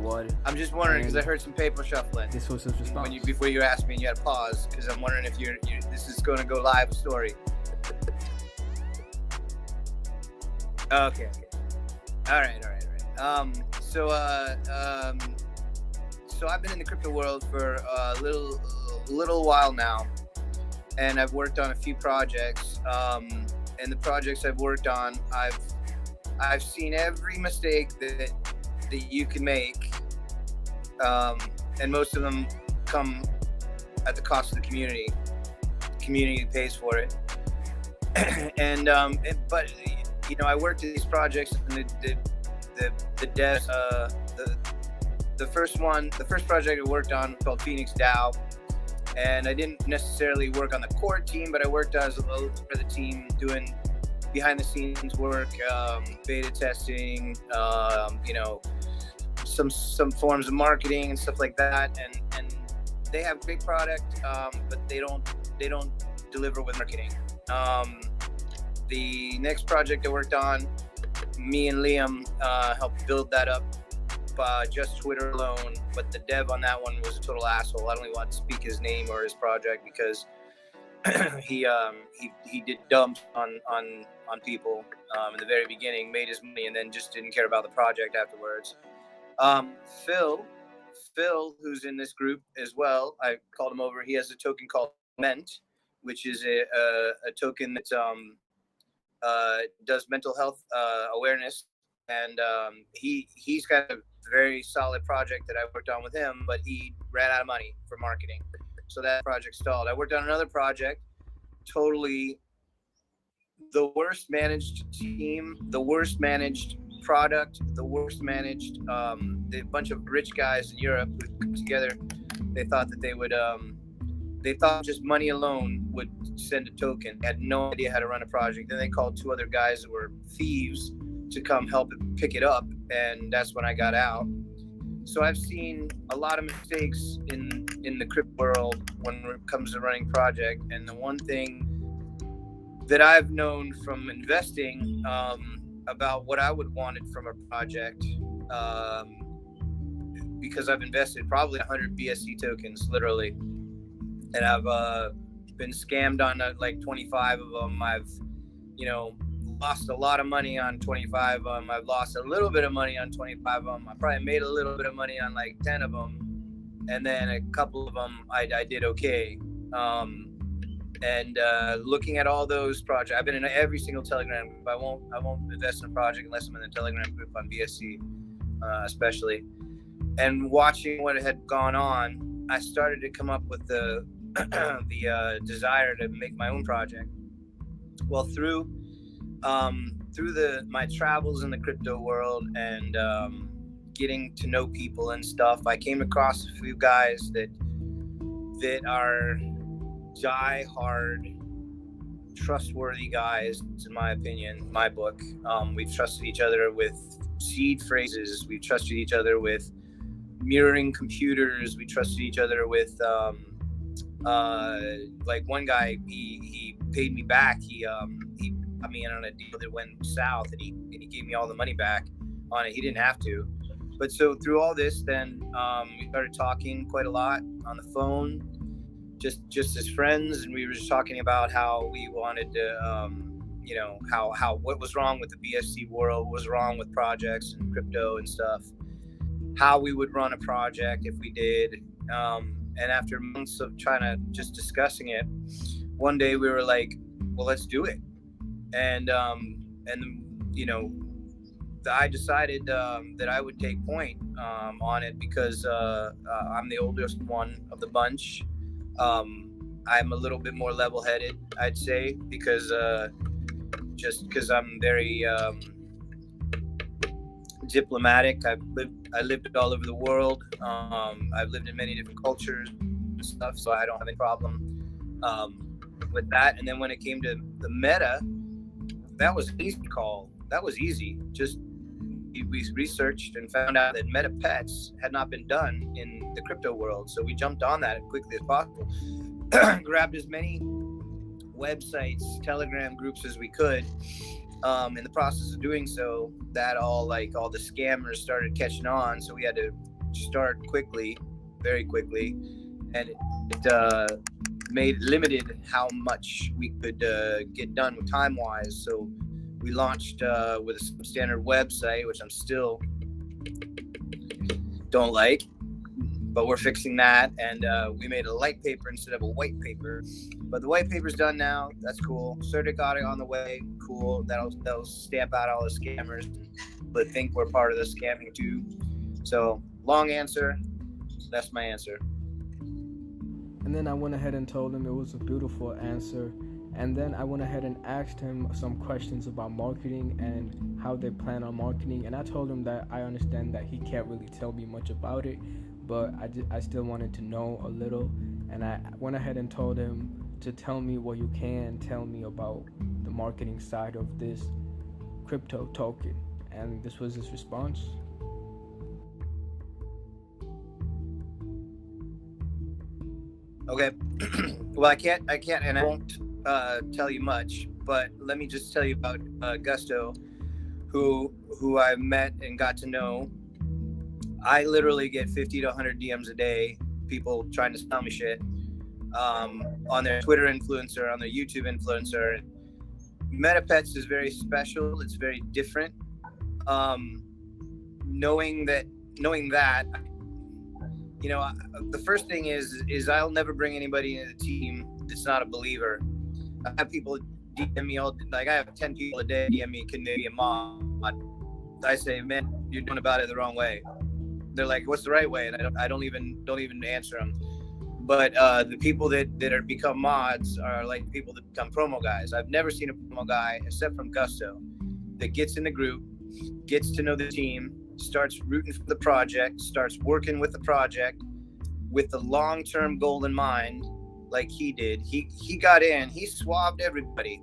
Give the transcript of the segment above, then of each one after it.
What? I'm just wondering because I heard some paper shuffling. This was his response. Before you asked me, and you had to pause because I'm wondering if this is going to go live story. Okay. All right. So I've been in the crypto world for a little while now, and I've worked on a few projects. And the projects I've worked on, I've seen every mistake that you can make, and most of them come at the cost of the community. The community pays for it, but I worked at these projects, and the devs, the first project I worked on was called Phoenix DAO, and I didn't necessarily work on the core team, but I worked as a little for the team doing behind the scenes work, beta testing, some forms of marketing and stuff like that, and they have great product, but they don't deliver with marketing. The next project I worked on, me and Liam helped build that up, just Twitter alone, but the dev on that one was a total asshole. I don't even want to speak his name or his project because he did dumps on people in the very beginning, made his money, and then just didn't care about the project afterwards. Phil, who's in this group as well, I called him over. He has a token called Ment, which is a token that does mental health awareness, and he's got a very solid project that I worked on with him, but he ran out of money for marketing, so that project stalled. I worked on another project, totally the worst managed team, the worst managed product, the worst managed, a bunch of rich guys in Europe who come together. They thought that they thought just money alone would send a token. They had no idea how to run a project. Then they called two other guys that were thieves to come help pick it up, and that's when I got out. So I've seen a lot of mistakes in the crypto world when it comes to running project, and the one thing that I've known from investing about what I would wanted from a project, because I've invested probably 100 BSC tokens, literally, and I've been scammed on like 25 of them. I've lost a lot of money on 25 of them. I've lost a little bit of money on 25 of them. I probably made a little bit of money on like 10 of them, and then a couple of them I did okay. And looking at all those projects, I've been in every single Telegram group. I won't invest in a project unless I'm in the Telegram group on BSC, especially. And watching what had gone on, I started to come up with the desire to make my own project. Well, through my travels in the crypto world and getting to know people and stuff, I came across a few guys that are die-hard, trustworthy guys, in my opinion, my book. We've trusted each other with seed phrases. We've trusted each other with mirroring computers. We trusted each other with like one guy, he paid me back. He put me in on a deal that went south, and he gave me all the money back on it. He didn't have to. But so through all this, then we started talking quite a lot on the phone, just as friends, and we were just talking about how we wanted to, how what was wrong with the BSC world, what was wrong with projects and crypto and stuff, how we would run a project if we did. And after months of trying to just discussing it, one day we were like, well, let's do it. And I decided that I would take point on it because I'm the oldest one of the bunch. I'm a little bit more level-headed, I'd say, because because I'm very diplomatic. I lived all over the world. I've lived in many different cultures and stuff, so I don't have any problem with that. And then when it came to the meta, that was an easy call. That was easy. Just we researched and found out that MetaPets had not been done in the crypto world, so we jumped on that as quickly as possible. Grabbed as many websites, Telegram groups as we could, In the process of doing so, that all the scammers started catching on. So we had to start quickly, very quickly, and it limited how much we could get done with time wise. So we launched with a substandard website, which I'm still don't like, but we're fixing that. And we made a light paper instead of a white paper. But the white paper's done now. That's cool. Certificate on the way. Cool. That'll stamp out all the scammers, but think we're part of the scamming too. So long answer. That's my answer. And then I went ahead and told him it was a beautiful answer. And then I went ahead and asked him some questions about marketing and how they plan on marketing. And I told him that I understand that he can't really tell me much about it, but I still wanted to know a little. And I went ahead and told him to tell me what you can tell me about the marketing side of this crypto token. And this was his response. Okay. Well, I can't, and I won't tell you much. But let me just tell you about Gusto, who I met and got to know. I literally get 50 to 100 DMs a day, people trying to sell me shit on their Twitter influencer, on their YouTube influencer. MetaPets is very special. It's very different. Knowing that, you know, the first thing is I'll never bring anybody into the team that's not a believer. I have people DM me I have 10 people a day DM me, can they be a mod? I say, man, you're doing about it the wrong way. They're like, what's the right way? And I don't even answer them. But the people that are become mods are like people that become promo guys. I've never seen a promo guy except from Gusto that gets in the group, gets to know the team, starts rooting for the project, starts working with the project with the long-term goal in mind, like he did. He got in, he swabbed everybody.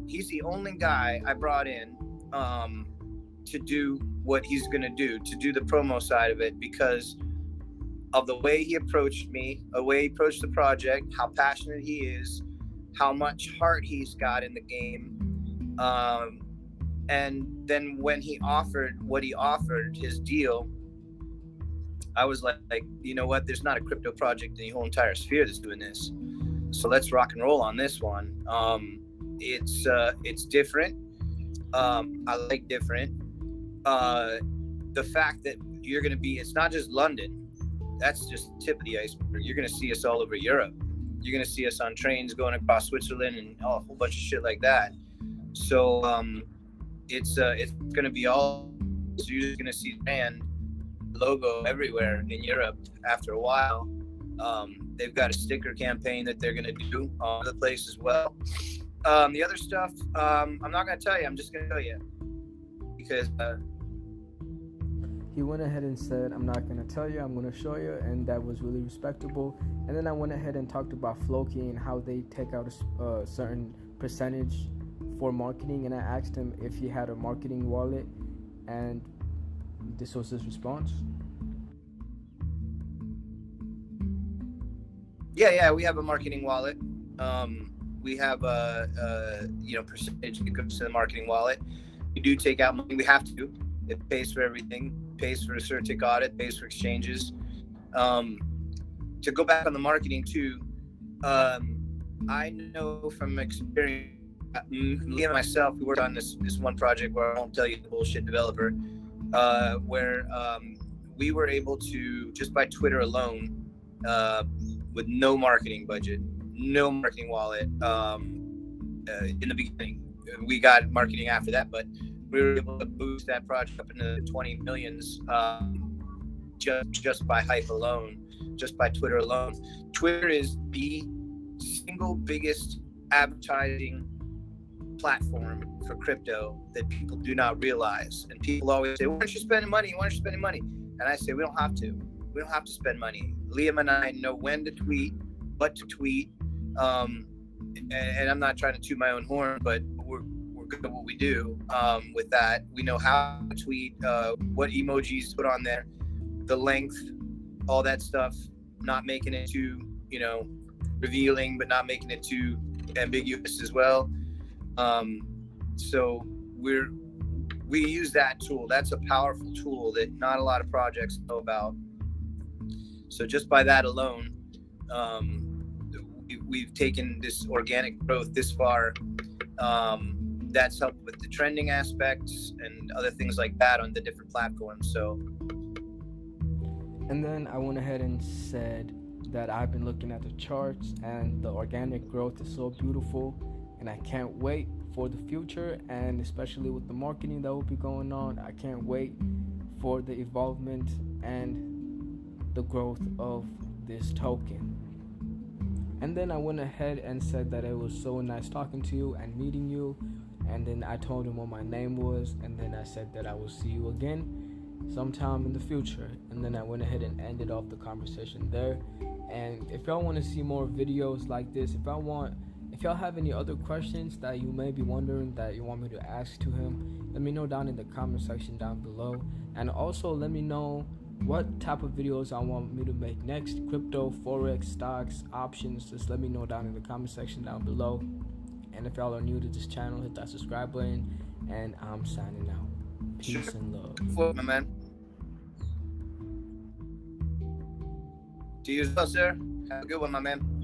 He's the only guy I brought in to do what he's going to do the promo side of it, because of the way he approached me, the way he approached the project, how passionate he is, how much heart he's got in the game. And then when he offered what he offered, his deal, I was like, you know what? There's not a crypto project in the whole entire sphere that's doing this. So let's rock and roll on this one. It's different. I like different. The fact that you're going to be, it's not just London. That's just the tip of the iceberg. You're going to see us all over Europe. You're going to see us on trains going across Switzerland and a whole bunch of shit like that. So it's going to be all, so you're just going to see the brand logo everywhere in Europe after a while. They've got a sticker campaign that they're going to do all over the place as well. The other stuff, I'm not going to tell you. I'm just going to tell you because he went ahead and said, I'm not going to tell you, I'm going to show you, and that was really respectable. And then I went ahead and talked about Floki and how they take out a certain percentage for marketing, and I asked him if he had a marketing wallet, and this was his response. Yeah, we have a marketing wallet. We have a percentage that goes to the marketing wallet. We do take out money. We have to. It pays for everything. Pays for a certic audit. Pays for exchanges. To go back on the marketing too, I know from experience. Me and myself, we worked on this one project where I won't tell you the bullshit developer, where we were able to, just by Twitter alone, with no marketing budget, no marketing wallet, in the beginning. We got marketing after that, but we were able to boost that project up into the 20 millions just by hype alone, just by Twitter alone. Twitter is the single biggest advertising platform for crypto that people do not realize. And people always say, why aren't you spending money? Why aren't you spending money? And I say, we don't have to. We don't have to spend money. Liam and I know when to tweet, what to tweet. And I'm not trying to toot my own horn, but we're good at what we do with that. We know how to tweet, what emojis to put on there, the length, all that stuff, not making it too, revealing, but not making it too ambiguous as well. So we use that tool. That's a powerful tool that not a lot of projects know about. So just by that alone, we've taken this organic growth this far. That's helped with the trending aspects and other things like that on the different platforms. So, and then I went ahead and said that I've been looking at the charts and the organic growth is so beautiful, and I can't wait for the future, and especially with the marketing that will be going on, I can't wait for the evolvement and the growth of this token. And then I went ahead and said that it was so nice talking to you and meeting you, and then I told him what my name was, and then I said that I will see you again sometime in the future. And then I went ahead and ended off the conversation there. And if y'all want to see more videos like this, if y'all have any other questions that you may be wondering that you want me to ask to him, let me know down in the comment section down below. And also let me know what type of videos I want me to make next. Crypto, forex, stocks, options. Just let me know down in the comment section down below. And if y'all are new to this channel, hit that subscribe button. And I'm signing out. Peace and love. Well, my man. To you as well, sir. Have a good one, my man.